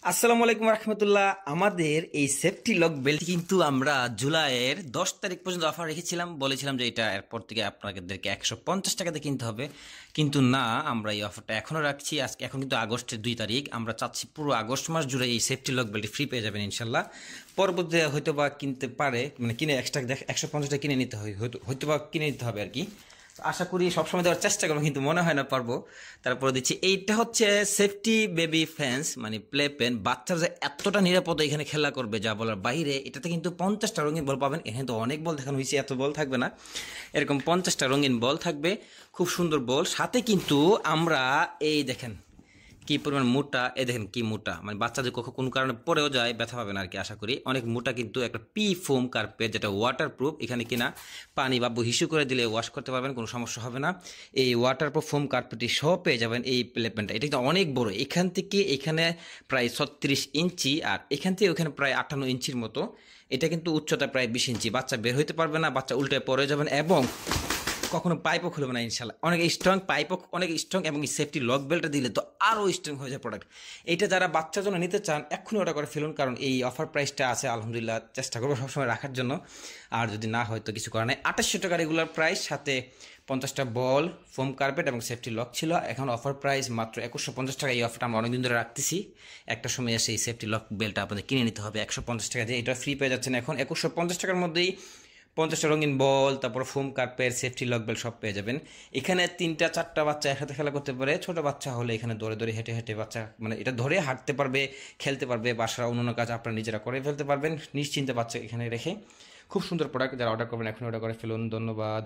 আসসালামু আলাইকুম রহমতুল্লাহ। আমাদের এই সেফটি লক বেল্ট কিন্তু আমরা জুলাইয়ের 10 তারিখ পর্যন্ত অফার রেখেছিলাম, বলেছিলাম যে এটা এরপর থেকে আপনাদেরকে 150 টাকাতে কিনতে হবে, কিন্তু না, আমরা এই অফারটা এখনও রাখছি। আজকে এখন কিন্তু আগস্টের 2 তারিখ, আমরা চাচ্ছি পুরো আগস্ট মাস জুড়ে এই সেফটি লক বেল্ট ফ্রি পেয়ে যাবেন ইনশাল্লাহ। পরবর্তীতে হয়তো বা কিনতে পারে, মানে কিনে এক্সট্রা 150 টাকা কিনে নিতে হয়, হয়তো বা কিনে নিতে হবে আর কি। আশা করি সবসময় দেওয়ার চেষ্টা করবো, কিন্তু মনে হয় না পারবো। তারপরে দিচ্ছি, এইটা হচ্ছে সেফটি বেবি ফ্যান্স, মানে প্লে পেন। বাচ্চারা যে এতটা নিরাপদ এখানে খেলা করবে যা বলার বাইরে। এটাতে কিন্তু 50টা রঙিন বল পাবেন। এখানে তো অনেক বল দেখানো হয়েছে, এত বল থাকবে না, এরকম 50টা রঙিন বল থাকবে, খুব সুন্দর বল। সাথে কিন্তু আমরা এই দেখেন কি পরিমাণ মোটা, এ দেখেন কি মোটা, মানে বাচ্চা যদি কখন কোনো কারণে পড়েও যায় ব্যথা পাবে না আর কি। আশা করি অনেক মোটা, কিন্তু একটা পি ফোম কার্পেট যেটা ওয়াটার প্রুফ। এখানে কিনা পানি বা হিসু করে দিলে ওয়াশ করতে পারবেন, কোনো সমস্যা হবে না। এই ওয়াটার প্রুফ ফোম কার্পেটটি সহ পেয়ে যাবেন এই প্লেপেনটা। এটা কিন্তু অনেক বড়, এখান থেকে এখানে প্রায় 36 ইঞ্চি, আর এখান থেকে ওখানে প্রায় 58 ইঞ্চির মতো। এটা কিন্তু উচ্চতা প্রায় 20 ইঞ্চি। বাচ্চা বের হইতে পারবে না, বাচ্চা উল্টে পড়ে যাবেন, এবং কখনো পাইপও খুলবে না ইনশাল্লাহ। অনেক স্ট্রং পাইপও, অনেক স্ট্রং, এবং সেফটি লক বেল্টটা দিলে তো আরও স্ট্রং হয়ে যায় প্রোডাক্ট। এইটা যারা বাচ্চার জন্য নিতে চান এক্ষুনি অর্ডার করে ফেলুন, কারণ এই অফার প্রাইসটা আছে আলহামদুলিল্লাহ, চেষ্টা করবো সবসময় রাখার জন্য। আর যদি না হয় তো কিছু করার নেই। 2800 টাকা রেগুলার প্রাইস, সাথে 50টা বল, ফোম কার্পেট এবং সেফটি লক ছিল। এখন অফার প্রাইস মাত্র 2150 টাকা। এই অফারটা আমরা অনেকদিন ধরে রাখতেছি। একটা সময় এসে এই সেফটি লক বেল্টটা আপনাদের কিনে নিতে হবে 150 টাকা দিয়ে। এটা ফ্রি পেয়ে যাচ্ছেন এখন 2150 টাকার মধ্যেই। 50টা রঙিন বল, তারপর foam carpet, safety lock belt সব পেয়ে যাবেন। এখানে 3টা 4টা বাচ্চা একসাথে খেলা করতে পারে। ছোট বাচ্চা হলে এখানে দৌড়ে দৌড়ে হেঁটে হেঁটে বাচ্চা, মানে এটা ধরে হাঁটতে পারবে, খেলতে পারবে, বাসার অন্যান্য কাজ আপনারা নিজেরা করে ফেলতে পারবেন নিশ্চিন্তে বাচ্চা এখানে রেখে। খুব সুন্দর প্রোডাক্ট, যারা অর্ডার করবেন এখন অর্ডার করে ফেলুন। ধন্যবাদ।